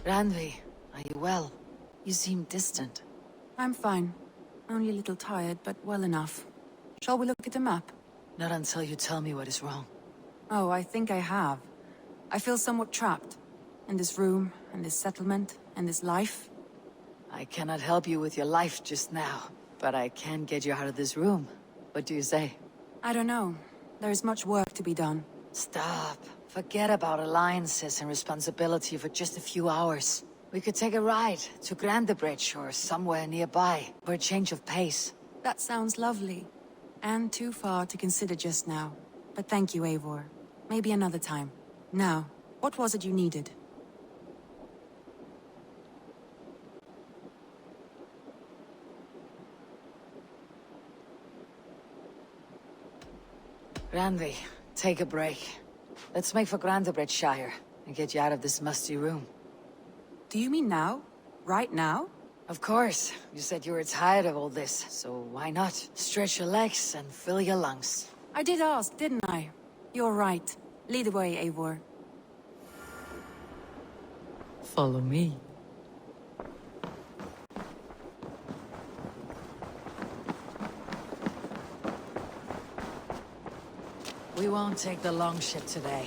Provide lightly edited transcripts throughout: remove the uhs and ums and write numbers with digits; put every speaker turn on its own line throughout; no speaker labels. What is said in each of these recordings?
Randvi, are you well? You seem distant.
I'm fine. Only a little tired, but well enough. Shall we look at the map?
Not until you tell me what is wrong.
Oh, I think I have. I feel somewhat trapped. In this room, and this settlement, and this life.
I cannot help you with your life just now, but I can get you out of this room. What do you say?
I don't know. There is much work to be done.
Stop. Forget about alliances and responsibility for just a few hours. We could take a ride to Grandebridge or somewhere nearby for a change of pace.
That sounds lovely. And too far to consider just now. But thank you, Eivor. Maybe another time. Now, what was it you needed?
Randvi, take a break. Let's make for Grandebridgeshire and get you out of this musty room.
Do you mean now? Right now?
Of course. You said you were tired of all this, so why not? Stretch your legs and fill your lungs.
I did ask, didn't I? You're right. Lead the way, Eivor.
Follow me. We won't take the long ship today.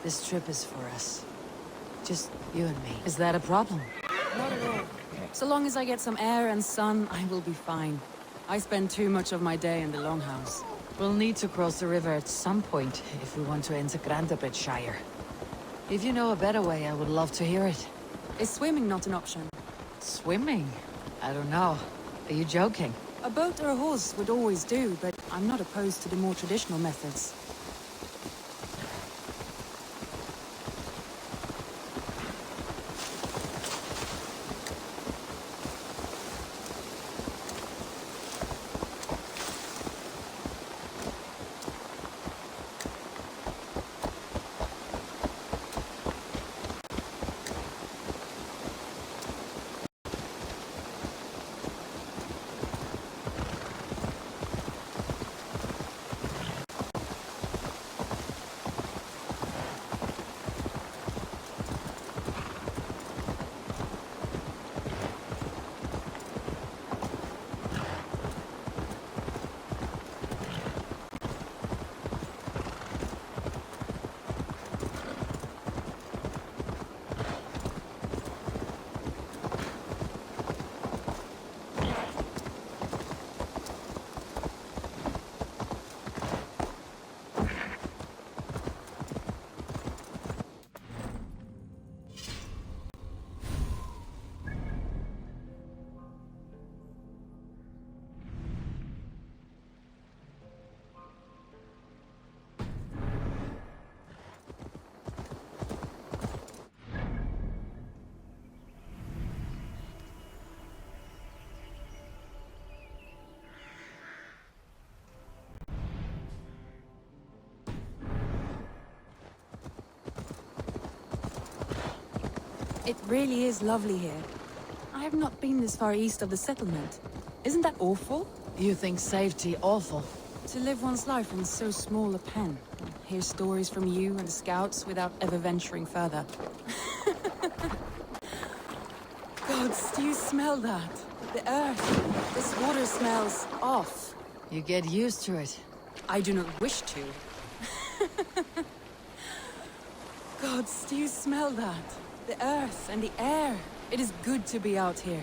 This trip is for us. Just you and me. Is that a problem?
Not at all. So long as I get some air and sun, I will be fine. I spend too much of my day in the Longhouse.
We'll need to cross the river at some point if we want to enter Grandebridgeshire. If you know a better way, I would love to hear it.
Is swimming not an option?
Swimming? I don't know. Are you joking?
A boat or a horse would always do, but I'm not opposed to the more traditional methods. It really is lovely here. I have not been this far east of the settlement. Isn't that awful?
You think safety awful?
To live one's life in so small a pen. Hear stories from you and the scouts without ever venturing further. Gods, do you smell that? The earth. This water smells off.
You get used to it.
I do not wish to. Gods, do you smell that? The earth and the air. It is good to be out here.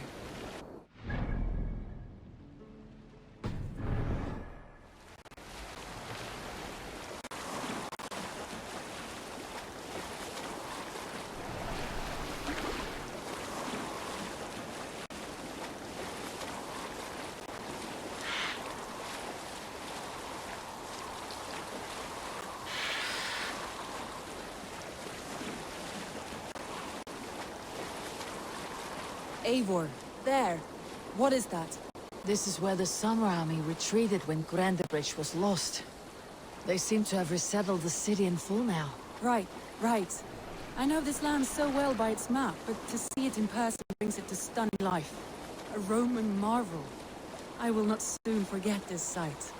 Eivor, there. What is that?
This is where the Summer Army retreated when Grandebridge was lost. They seem to have resettled the city in full now.
Right, right. I know this land so well by its map, but to see it in person brings it to stunning life. A Roman marvel. I will not soon forget this sight.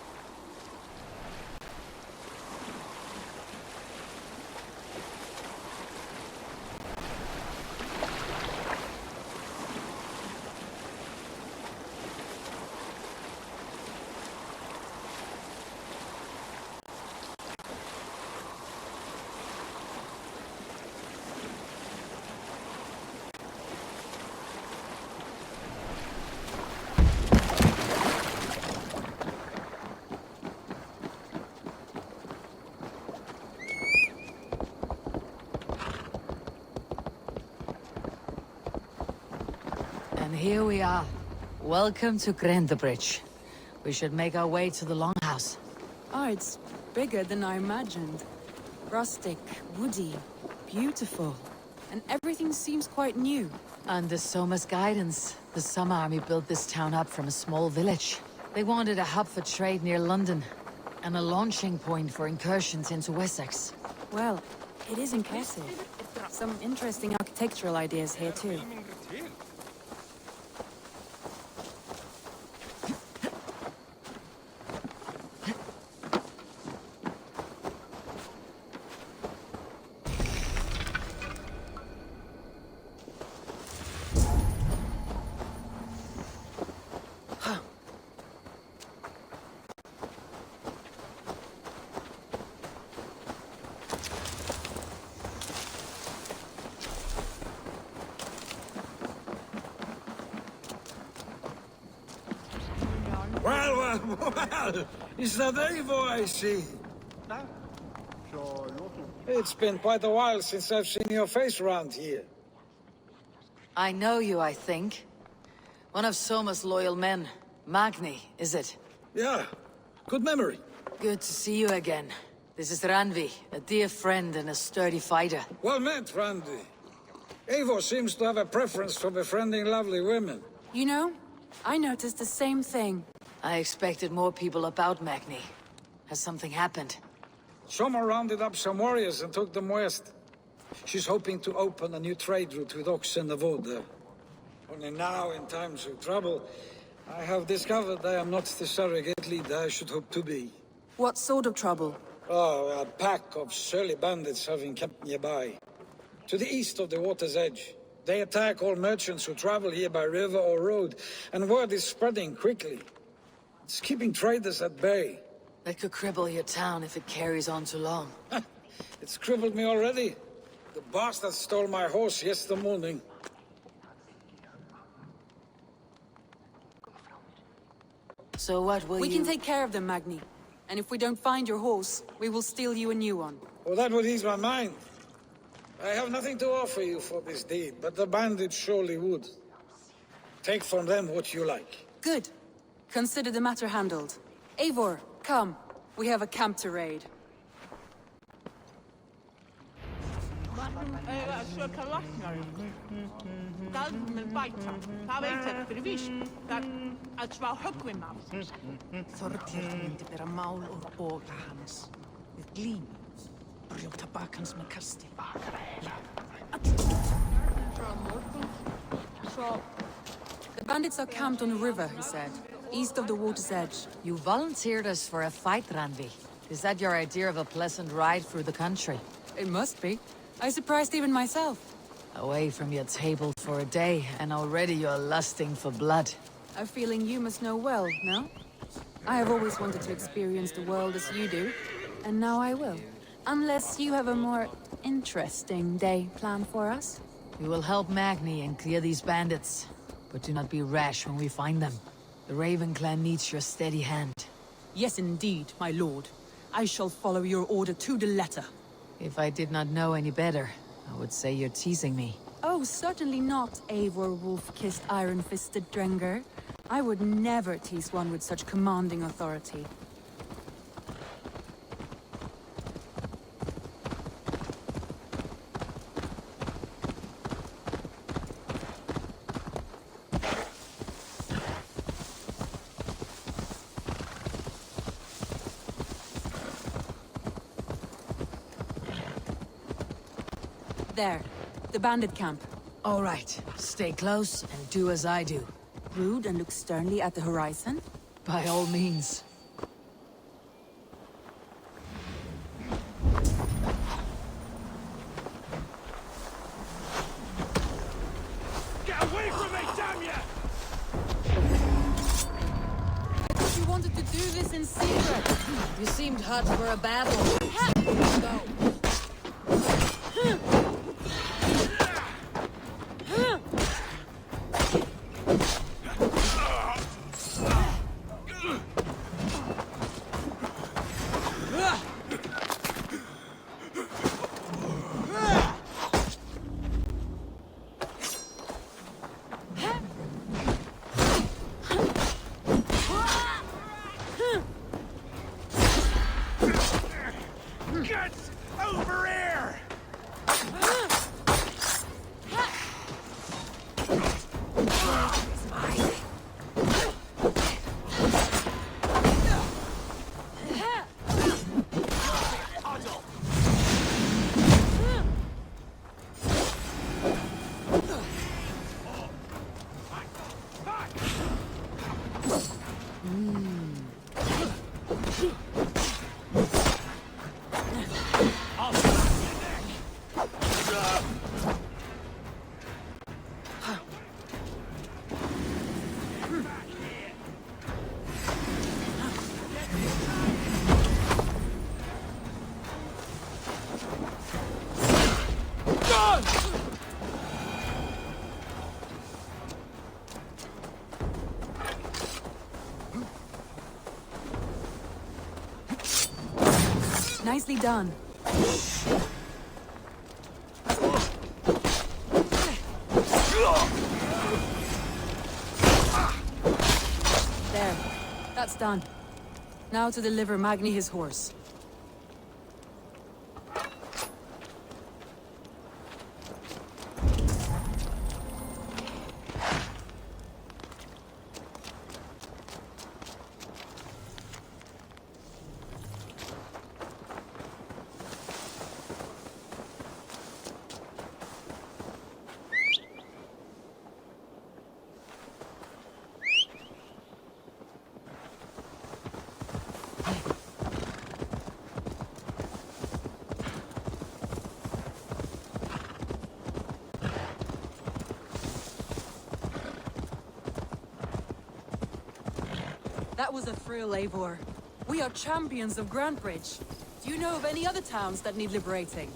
And here we are. Welcome to Grendabridge. We should make our way to the Longhouse.
Oh, it's bigger than I imagined. Rustic, woody, beautiful. And everything seems quite new.
Under Soma's guidance, the Summer Army built this town up from a small village. They wanted a hub for trade near London, and a launching point for incursions into Wessex.
Well, it is impressive. Some interesting architectural ideas here too.
Well, is that Eivor I see? It's been quite a while since I've seen your face around here.
I know you, I think. One of Soma's loyal men. Magni, is it?
Yeah, good memory.
Good to see you again. This is Ranvi, a dear friend and a sturdy fighter.
Well met, Randy. Eivor seems to have a preference for befriending lovely women.
You know, I noticed the same thing.
I expected more people about Magni. Has something happened?
Soma rounded up some warriors and took them west. She's hoping to open a new trade route with oxen and wood there. Only now, in times of trouble, I have discovered I am not the surrogate leader I should hope to be.
What sort of trouble?
Oh, a pack of surly bandits have encamped nearby. To the east of the water's edge. They attack all merchants who travel here by river or road, and word is spreading quickly. It's keeping traders at bay.
That could cripple your town if it carries on too long.
It's crippled me already. The bastard stole my horse yesterday morning.
So what will
We
you...
can take care of them, Magni. And if we don't find your horse, we will steal you a new one.
Oh, that would ease my mind. I have nothing to offer you for this deed, but the bandits surely would. Take from them what you like.
Good. Consider the matter handled. Eivor, come. We have a camp to raid.
Þorgeir myndi bera mál úr boga hans við glímu, brjóta bak hans með kasti.
The bandits are camped on the river, he said, east of the water's edge.
You volunteered us for a fight, Ranvi. Is that your idea of a pleasant ride through the country?
It must be. I surprised even myself.
Away from your table for a day, and already you're lusting for blood.
A feeling you must know well, no? I have always wanted to experience the world as you do, and now I will. Unless you have a more interesting day planned for us.
We will help Magni and clear these bandits. But do not be rash when we find them. The Raven clan needs your steady hand.
Yes, indeed, my lord. I shall follow your order to the letter.
If I did not know any better, I would say you're teasing me.
Oh, certainly not, Eivor wolf-kissed iron-fisted Drenger. I would never tease one with such commanding authority. There, the bandit camp.
All right, stay close and do as I do.
Rude and look sternly at the horizon.
By all means.
Get away from me, damn you!
I thought you wanted to do this in secret.
You seemed hot for a battle. Go.
Nicely done. There. That's done. Now to deliver Magni his horse. That was a thrill, Eivor. We are champions of Grantebridge. Do you know of any other towns that need liberating?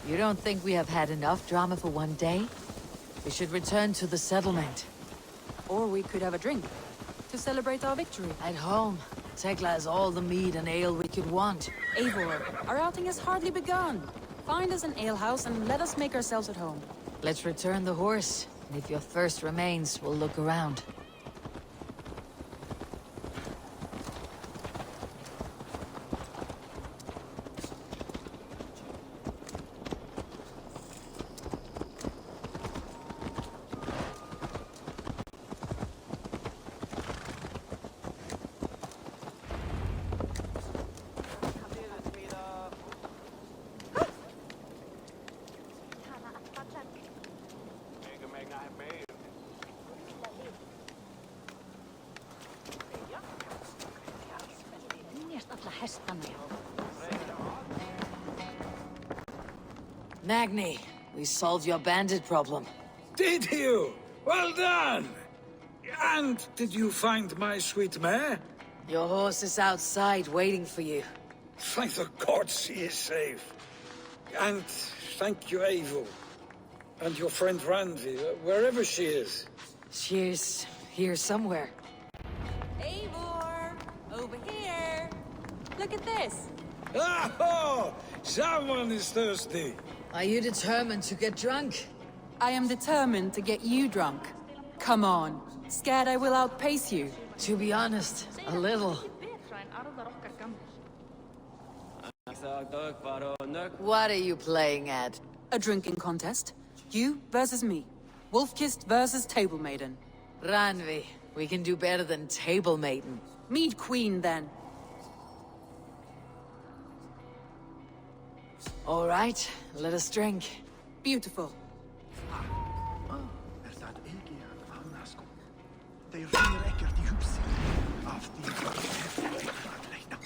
You don't think we have had enough drama for one day? We should return to the settlement.
Or we could have a drink to celebrate our victory.
At home, Tekla has all the mead and ale we could want.
Eivor, our outing has hardly begun. Find us an alehouse and let us make ourselves at home.
Let's return the horse, and if your thirst remains, we'll look around. Magni, we solved your bandit problem.
Did you? Well done! And did you find my sweet mare?
Your horse is outside waiting for you.
Thank the gods she is safe. And thank you, Eivor. And your friend Randvi, wherever she is.
She's here somewhere.
Eivor! Over here! Look at this!
Oh! Someone is thirsty.
Are you determined to get drunk?
I am determined to get you drunk. Come on. Scared I will outpace you?
To be honest, a little. What are you playing at?
A drinking contest. You versus me. Wolf-kissed versus Table Maiden.
Ranvi, we can do better than Table Maiden.
Mead Queen, then.
All right, let us drink.
Beautiful.
Er staat ekki að annars sko. Þeir reyna ekkert í húsi af því að þeir eru að leita.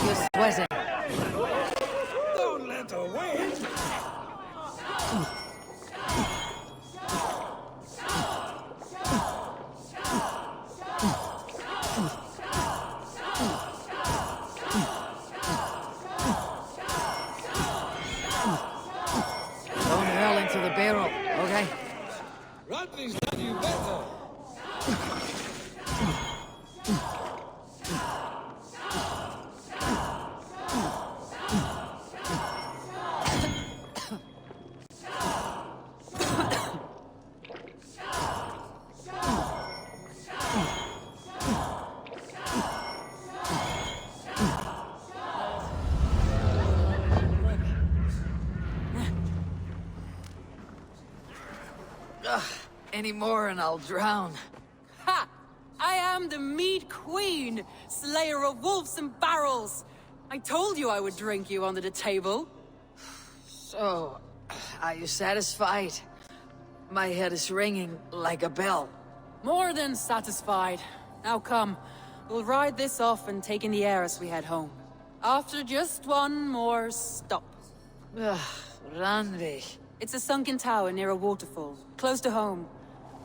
You're sweating.
Don't let her win.
Don't hurl into the barrel, okay?
Randvi's done you better.
Any more and I'll drown.
Ha! I am the Mead Queen, slayer of wolves and barrels. I told you I would drink you under the table.
So, are you satisfied? My head is ringing like a bell.
More than satisfied. Now come, we'll ride this off and take in the air as we head home. After just one more stop.
Ugh, Randvi.
It's a sunken tower near a waterfall, close to home.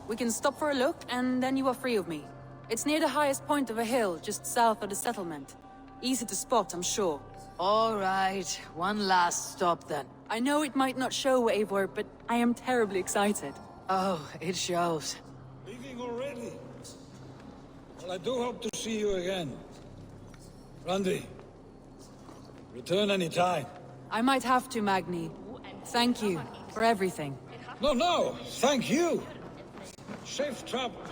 We can stop for a look, and then you are free of me. It's near the highest point of a hill, just south of the settlement. Easy to spot, I'm sure.
All right, one last stop then.
I know it might not show, Eivor, but I am terribly excited.
Oh, it shows.
Leaving already? Well, I do hope to see you again. Randy, return any time.
I might have to, Magni. Thank you for everything.
No, thank you. Safe travels.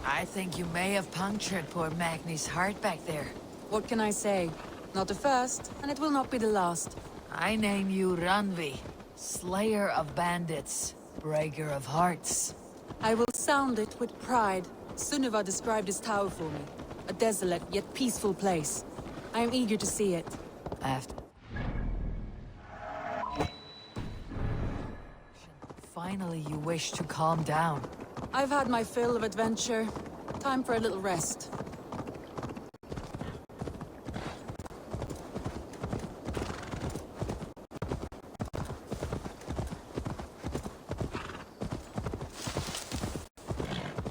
I think you may have punctured poor Magni's heart back there.
What can I say? Not the first, and it will not be the last.
I name you Ranvi, Slayer of Bandits, Breaker of Hearts.
I will sound it with pride. Sunniva described this tower for me. A desolate yet peaceful place. I am eager to see it.
After. Finally, you wish to calm down.
I've had my fill of adventure. Time for a little rest.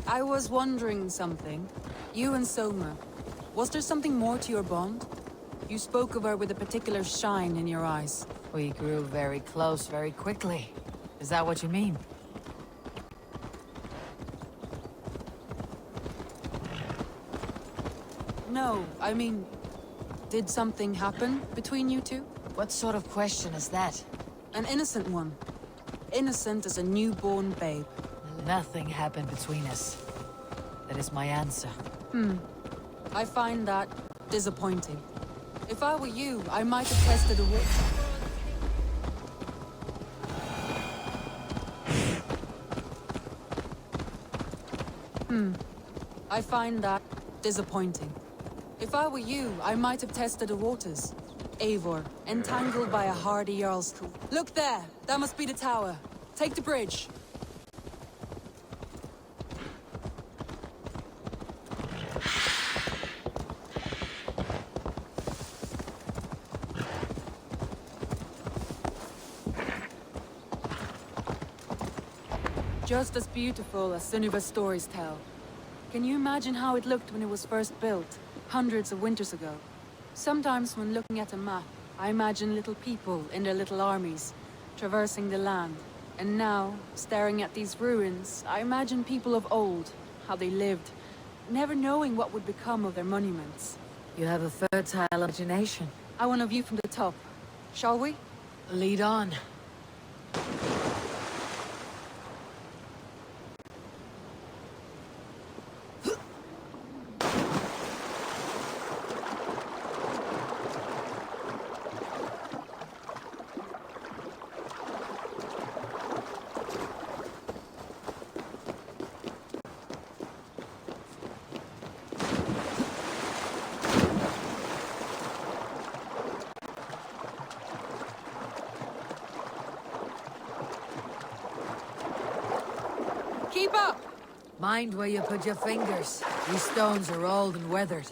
I was wondering something. You and Soma. Was there something more to your bond? You spoke of her with a particular shine in your eyes.
We grew very close very quickly. Is that what you mean?
No, I mean... Did something happen between you two?
What sort of question is that?
An innocent one. Innocent as a newborn babe.
Nothing happened between us. That is my answer.
I find that disappointing. If I were you, I might have tested a water. I find that disappointing. If I were you, I might have tested the waters. Eivor, entangled by a hardy Jarl's tool. Look there! That must be the tower. Take the bridge. Just as beautiful as Sunniva's stories tell. Can you imagine how it looked when it was first built, hundreds of winters ago? Sometimes when looking at a map, I imagine little people in their little armies, traversing the land. And now, staring at these ruins, I imagine people of old, how they lived, never knowing what would become of their monuments.
You have a fertile imagination.
I want a view from the top. Shall we?
Lead on.
Keep up!
Mind where you put your fingers. These stones are old and weathered.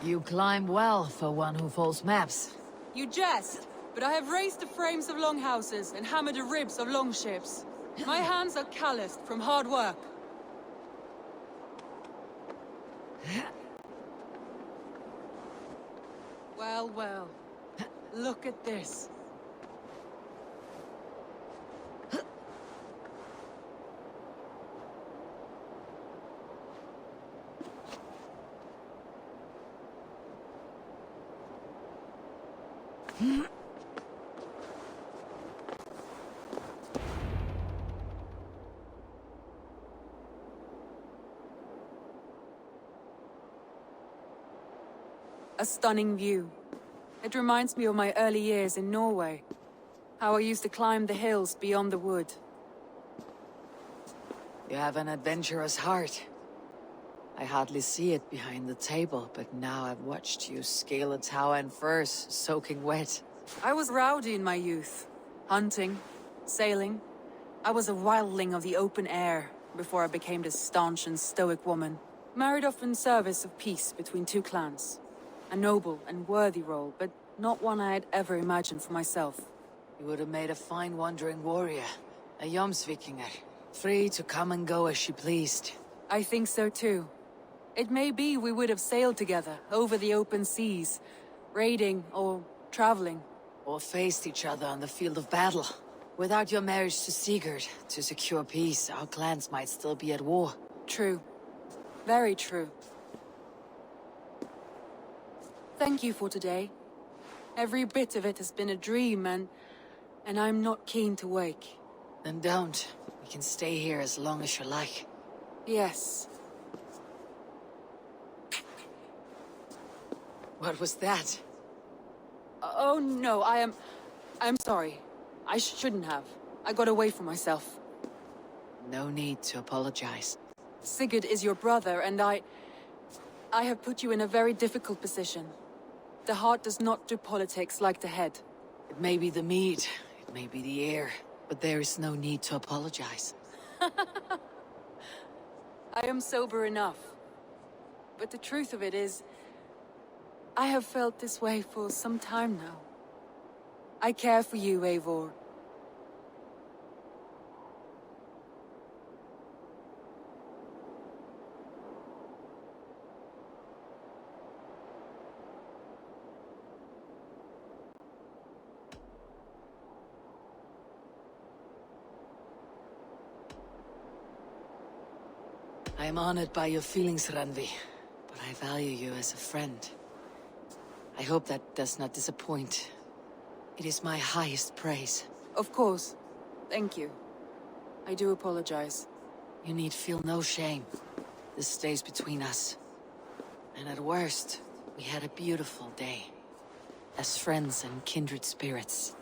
You climb well for one who folds maps.
You jest, but I have raised the frames of longhouses and hammered the ribs of longships. My hands are calloused from hard work. Well, well. Look at this. A stunning view. It reminds me of my early years in Norway. How I used to climb the hills beyond the wood.
You have an adventurous heart. I hardly see it behind the table, but now I've watched you scale a tower in furs, soaking wet.
I was rowdy in my youth. Hunting, sailing. I was a wildling of the open air before I became this staunch and stoic woman. Married off in service of peace between two clans. A noble and worthy role, but not one I had ever imagined for myself.
You would have made a fine wandering warrior. A Jomsvikinger. Free to come and go as she pleased.
I think so too. It may be we would have sailed together, over the open seas, raiding or traveling.
Or faced each other on the field of battle. Without your marriage to Sigurd, to secure peace, our clans might still be at war.
True. Very true. Thank you for today. Every bit of it has been a dream, and I'm not keen to wake.
Then don't. We can stay here as long as you like.
Yes.
What was that?
Oh no, I'm sorry. I shouldn't have. I got away from myself.
No need to apologize.
Sigurd is your brother, and I have put you in a very difficult position. The heart does not do politics like the head.
It may be the meat, it may be the air, but there is no need to apologize.
I am sober enough. But the truth of it is, I have felt this way for some time now. I care for you, Eivor.
I am honored by your feelings, Randvi, but I value you as a friend. I hope that does not disappoint. It is my highest praise.
Of course. Thank you. I do apologize.
You need feel no shame. This stays between us. And at worst, we had a beautiful day. As friends and kindred spirits.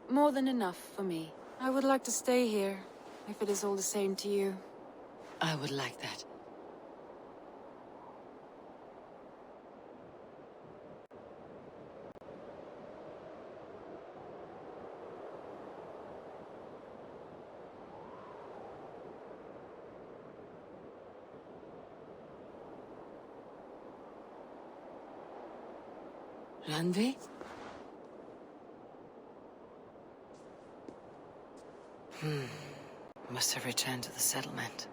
More than enough for me. I would like to stay here, if it is all the same to you.
I would like that. Randvi? Must have returned to the settlement.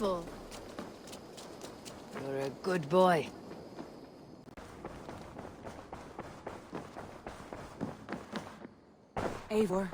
careful.
You're a good boy.
Eivor,